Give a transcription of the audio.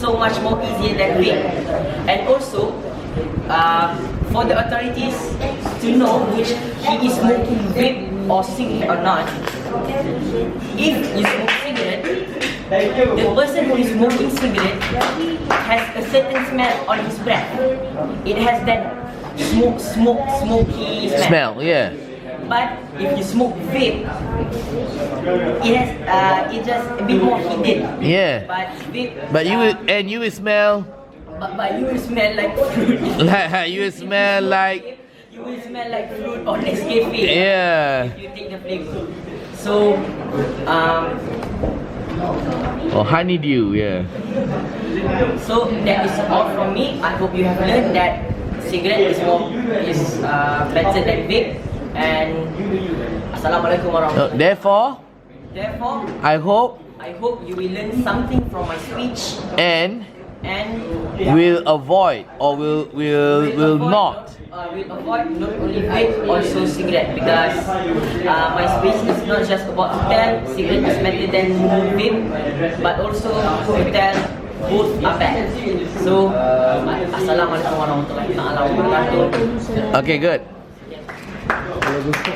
so much more easier than vape. And also, for the authorities to know which he is smoking vape or cigarette or not, if you smoke cigarette, the person who is smoking cigarette has a certain smell on his breath. It has that smoky smell. Yeah. But if you smoke vape, it's just a bit more hidden. Yeah. But vape, you will smell. But you will smell like fruit. You will smell like. You will smell like fruit or Nescafe. Yeah. If you take the flavor. So, or honeydew. Yeah. So that is all from me. I hope you have learned that cigarette is better than vape. And Assalamualaikum warahmatullahi. Therefore, I hope you will learn something from my speech and will avoid or will not. Will avoid not only vape, also cigarette, because my speech is not just about to tell cigarette is better than vape, but also to tell both are bad. So, Assalamualaikum warahmatullahi wabarakatuh. Okay, good.